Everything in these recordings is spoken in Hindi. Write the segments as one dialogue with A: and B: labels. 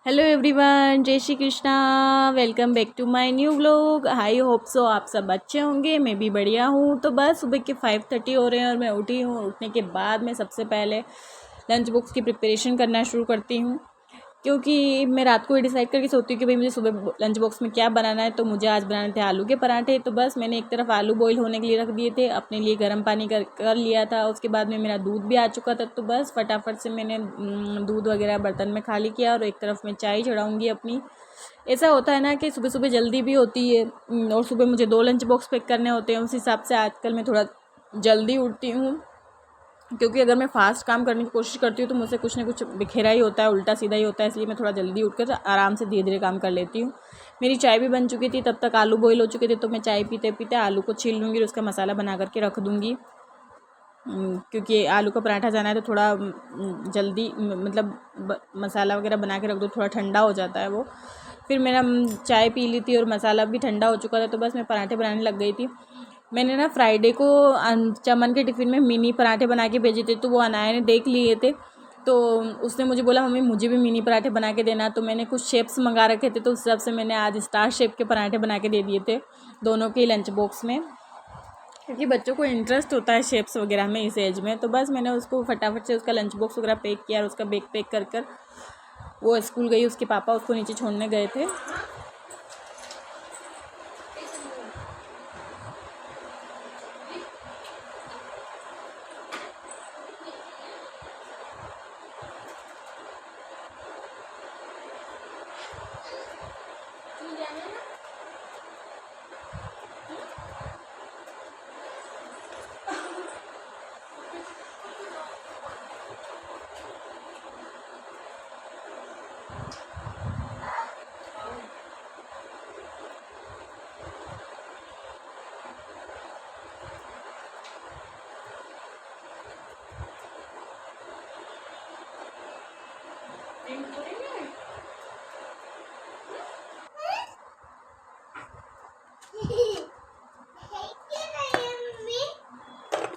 A: हेलो एवरीवन, जय Shri Krishna. Welcome back to my new vlog. I hope so आप सब अच्छे होंगे। मैं भी बढ़िया हूँ। तो बस सुबह के 5:30 हो रहे हैं और मैं उठी हूँ। उठने के बाद मैं सबसे पहले लंच बॉक्स की प्रिपरेशन करना शुरू करती हूँ, क्योंकि मैं रात को ही डिसाइड करके सोती हूँ कि भाई मुझे सुबह लंच बॉक्स में क्या बनाना है। तो मुझे आज बनाने थे आलू के पराठे। तो बस मैंने एक तरफ आलू बॉईल होने के लिए रख दिए थे, अपने लिए गर्म पानी कर लिया था। उसके बाद में मेरा दूध भी आ चुका था। तो बस फटाफट से मैंने दूध वगैरह बर्तन में खाली किया और एक तरफ मैं चाय चढ़ाऊँगी अपनी। ऐसा होता है ना कि सुबह सुबह जल्दी भी होती है और सुबह मुझे 2 लंच बॉक्स पैक करने होते हैं। उस हिसाब से आजकल मैं थोड़ा जल्दी उठती हूँ, क्योंकि अगर मैं फ़ास्ट काम करने की कोशिश करती हूँ तो मुझसे कुछ ना कुछ बिखेरा ही होता है, उल्टा सीधा ही होता है। इसलिए मैं थोड़ा जल्दी उठकर आराम से धीरे धीरे काम कर लेती हूँ। मेरी चाय भी बन चुकी थी, तब तक आलू बॉईल हो चुके थे। तो मैं चाय पीते पीते आलू को छील लूँगी और उसका मसाला बना करके रख दूँगी, क्योंकि आलू का पराठा जाना है तो थोड़ा जल्दी मतलब मसाला वगैरह बना के रख दो, थोड़ा ठंडा हो जाता है वो। फिर मेरा चाय पी ली थी और मसाला भी ठंडा हो चुका था। तो बस मैं पराठे बनाने लग गई थी। मैंने ना फ्राइडे को चमन के टिफ़िन में मिनी पराठे बना के भेजे थे। तो वो अनाया ने देख लिए थे, तो उसने मुझे बोला मम्मी मुझे भी मिनी पराठे बना के देना। तो मैंने कुछ शेप्स मंगा रखे थे, तो उस हिसाब से मैंने आज स्टार शेप के पराठे बना के दे दिए थे दोनों के लंच बॉक्स में, क्योंकि बच्चों को इंटरेस्ट होता है शेप्स वगैरह में इस एज में। तो बस मैंने उसको फटाफट से उसका लंच बॉक्स वगैरह पैक किया और उसका बैग पैक कर कर वो स्कूल गई। उसके पापा उसको नीचे छोड़ने गए थे।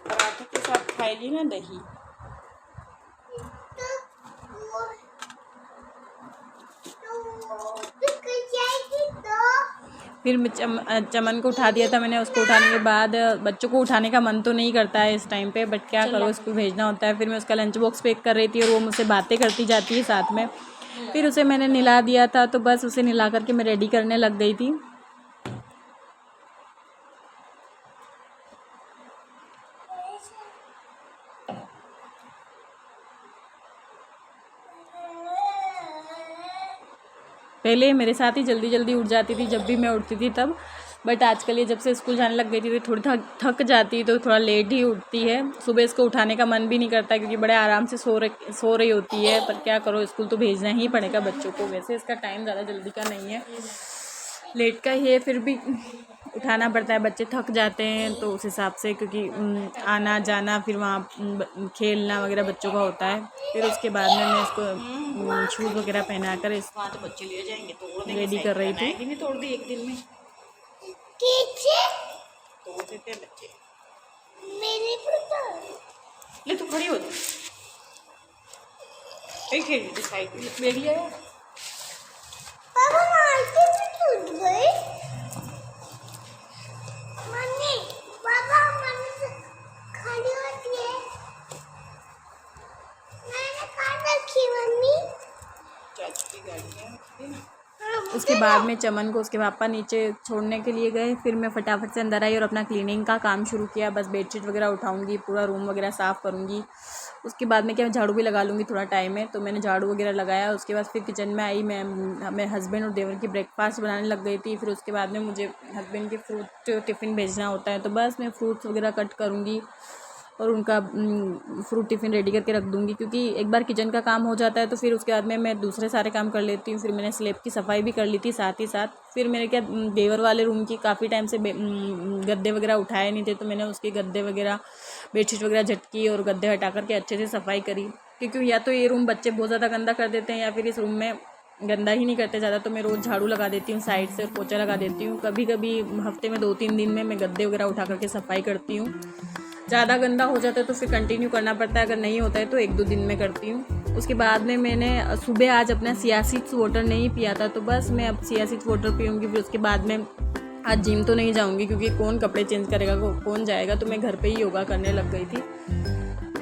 A: पराठे के साथ खाएगी ना दही। फिर मैं चमन को उठा दिया था मैंने। उसको उठाने के बाद बच्चों को उठाने का मन तो नहीं करता है इस टाइम पे, बट क्या करो, स्कूल भेजना होता है। फिर मैं उसका लंच बॉक्स पैक कर रही थी और वो मुझसे बातें करती जाती है साथ में। फिर उसे मैंने नहला दिया था। तो बस उसे नहला करके मैं रेडी करने लग गई थी। पहले मेरे साथ ही जल्दी जल्दी उठ जाती थी जब भी मैं उठती थी तब, बट आजकल ये जब से स्कूल जाने लग गई थी तो थोड़ी थक जाती, तो थोड़ा लेट ही उठती है। सुबह इसको उठाने का मन भी नहीं करता, क्योंकि बड़े आराम से सो रही होती है। पर क्या करो, स्कूल तो भेजना ही पड़ेगा बच्चों को। वैसे इसका टाइम ज़्यादा जल्दी का नहीं है, लेट का ही है, फिर भी उठाना पड़ता है। बच्चे थक जाते हैं तो उस हिसाब से, क्योंकि आना जाना फिर वहाँ खेलना वगैरह बच्चों का होता है। फिर उसके बाद में मैं इसको शूज़ वगैरह पहना कर
B: वहाँ तो बच्चे ले जाएंगे, तोड़ देंगे,
A: रेडी कर रही थी।
B: नहीं तोड़ दी एक दिन में, तोड़ देते हैं बच्चे। ले तू खड़ी हो जा, एक खेल दे साइड ले लिया है। चाची की गाड़ी है।
A: उसके बाद में चमन को उसके पापा नीचे छोड़ने के लिए गए। फिर मैं फटाफट से अंदर आई और अपना क्लीनिंग का काम शुरू किया। बस बेडशीट वगैरह उठाऊंगी, पूरा रूम वगैरह साफ़ करूंगी। उसके बाद में क्या, झाड़ू भी लगा लूँगी, थोड़ा टाइम है। तो मैंने झाड़ू वगैरह लगाया। उसके बाद फिर किचन में आई। मैं हस्बैंड और देवर की ब्रेकफास्ट बनाने लग गई थी। फिर उसके बाद में मुझे हस्बैंड के फ्रूट टिफ़िन भेजना होता है, तो बस मैं फ्रूट्स वगैरह कट करूँगी और उनका फ्रूट टिफ़िन रेडी करके रख दूँगी, क्योंकि एक बार किचन का काम हो जाता है तो फिर उसके बाद में मैं दूसरे सारे काम कर लेती हूँ। फिर मैंने स्लैब की सफाई भी कर ली थी साथ ही साथ। फिर मेरे क्या, देवर वाले रूम की काफ़ी टाइम से गद्दे वगैरह उठाए नहीं थे, तो मैंने उसके गद्दे वगैरह बेडशीट वगैरह झटकी और गद्दे हटा करके अच्छे से सफाई करी, क्योंकि या तो ये रूम बच्चे बहुत ज़्यादा गंदा कर देते हैं या फिर इस रूम में गंदा ही नहीं करते ज़्यादा। तो मैं रोज़ झाड़ू लगा देती हूँ साइड से और पोछा लगा देती हूँ। कभी कभी हफ्ते में 2-3 दिन में मैं गद्दे वगैरह उठा करके सफाई करती हूँ। ज़्यादा गंदा हो जाता है तो फिर कंटिन्यू करना पड़ता है, अगर नहीं होता है तो 1-2 दिन में करती हूँ। उसके बाद में मैंने सुबह आज अपना सिया सीड्स वाटर नहीं पिया था, तो बस मैं अब सिया सीड्स वाटर पीऊँगी। फिर उसके बाद में आज जिम तो नहीं जाऊँगी क्योंकि कौन कपड़े चेंज करेगा, कौन जाएगा, तो मैं घर पे ही योगा करने लग गई थी।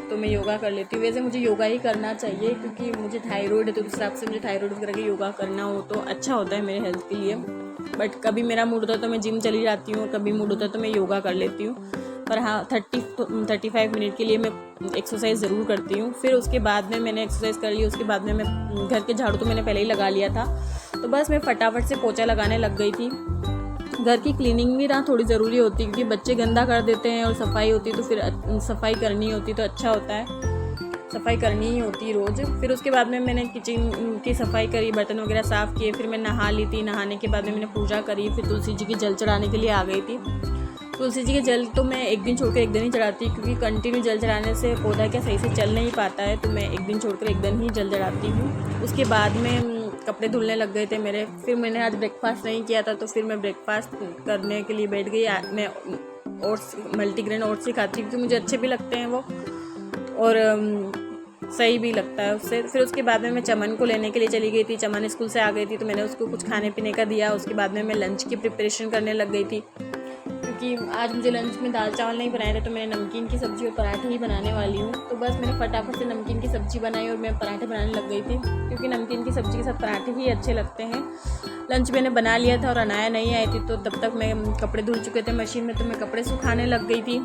A: तो मैं योगा कर लेती हूँ। वैसे मुझे योगा ही करना चाहिए क्योंकि मुझे थायराइड है, तो उस हिसाब से मुझे थायराइड वगैरह के योगा करना हो तो अच्छा होता है मेरे हेल्थ के लिए। बट कभी मेरा मूड होता है तो मैं जिम चली जाती हूँ, कभी मूड होता है तो मैं योगा कर लेती हूँ। पर हाँ 35 मिनट के लिए मैं एक्सरसाइज ज़रूर करती हूँ। फिर उसके बाद में मैंने एक्सरसाइज कर ली, उसके बाद में मैं घर के झाड़ू तो मैंने पहले ही लगा लिया था, तो बस मैं फटाफट से पोछा लगाने लग गई थी। घर की क्लीनिंग भी ना थोड़ी ज़रूरी होती है क्योंकि बच्चे गंदा कर देते हैं और सफाई होती है तो फिर सफाई करनी होती तो अच्छा होता है, सफाई करनी ही होती रोज़। फिर उसके बाद में मैंने किचन की सफाई करी, बर्तन वगैरह साफ़ किए, फिर मैं नहा ली थी। नहाने के बाद में मैंने पूजा करी, फिर तुलसी जी की जल चढ़ाने के लिए आ गई थी। तुलसी जी के जल तो मैं एक दिन छोड़कर एक दिन ही चढ़ाती क्योंकि कंटिन्यू जल चढ़ाने से पौधा क्या सही से चल नहीं पाता है, तो मैं एक दिन छोड़कर एक दिन ही जल चढ़ाती हूँ। उसके बाद में कपड़े धुलने लग गए थे मेरे। फिर मैंने आज ब्रेकफास्ट नहीं किया था तो फिर मैं ब्रेकफास्ट करने के लिए बैठ गई। मैं ओट्स, मल्टीग्रेन ओट्स ही खाती हूँ क्योंकि मुझे अच्छे भी लगते हैं वो और सही भी लगता है उससे। फिर उसके बाद में मैं चमन को लेने के लिए चली गई थी। चमन स्कूल से आ गई थी तो मैंने उसको कुछ खाने पीने का दिया। उसके बाद में मैं लंच की प्रिपरेशन करने लग गई थी क्योंकि आज मुझे लंच में दाल चावल नहीं बनाए थे, तो मैंने नमकीन की सब्ज़ी और पराठे ही बनाने वाली हूँ। तो बस मैंने फटाफट से नमकीन की सब्ज़ी बनाई और मैं पराठे बनाने लग गई थी क्योंकि नमकीन की सब्ज़ी के साथ पराठे ही अच्छे लगते हैं। लंच मैंने बना लिया था और अनाया नहीं आई थी, तो तब तक मैं कपड़े धुल चुके थे मशीन में, तो मैं कपड़े सुखाने लग गई थी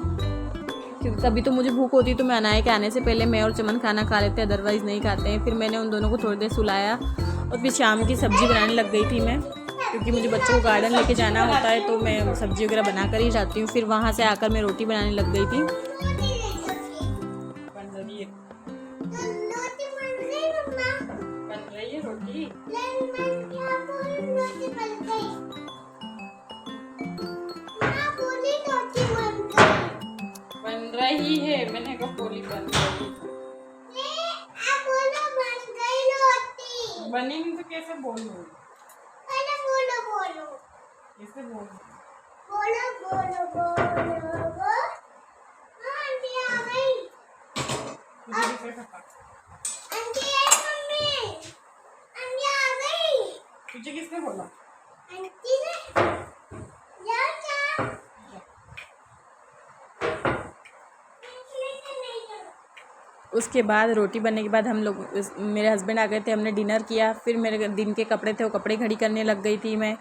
A: क्योंकि कभी तो मुझे भूख होती तो मैं अनाया के आने से पहले मैं और चमन खाना खा लेते, अदरवाइज़ नहीं खाते हैं। फिर मैंने उन दोनों को थोड़ी देर सुलाया और फिर शाम की सब्ज़ी बनाने लग गई थी मैं क्योंकि मुझे बच्चों को गार्डन लेके जाना होता है तो मैं सब्ज़ी वगैरह बना कर ही जाती हूँ। फिर वहाँ से आकर मैं रोटी बनाने लग गई थी। बन रही है रोटी। बन रही है, मैंने कहा बोली बन रही। बनी नहीं तो कैसे बोलूं? कैसे बोलूं? तुझे किसने बोला? उसके बाद रोटी बनने के बाद हम लोग, मेरे हस्बैंड आ गए थे, हमने डिनर किया। फिर मेरे दिन के कपड़े थे वो कपड़े खड़ी करने लग गई थी मैं।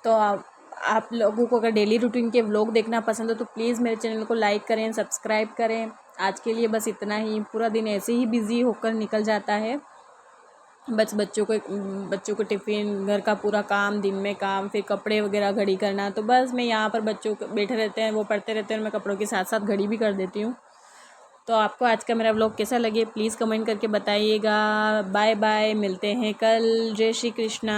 A: तो आप लोगों को अगर डेली रूटीन के व्लॉग देखना पसंद हो तो प्लीज़ मेरे चैनल को लाइक करें, सब्सक्राइब करें। आज के लिए बस इतना ही। पूरा दिन ऐसे ही बिज़ी होकर निकल जाता है, बस बच्चों को टिफ़िन, घर का पूरा काम, दिन में काम, फिर कपड़े वगैरह घड़ी करना। तो बस मैं यहाँ पर बच्चों को बैठे रहते हैं, वो पढ़ते रहते हैं और मैं कपड़ों के साथ साथ घड़ी भी कर देती हूँ। तो आपको आज का मेरा व्लॉग कैसा लगे प्लीज़ कमेंट करके बताइएगा। बाय बाय, मिलते हैं कल। जय श्री कृष्णा।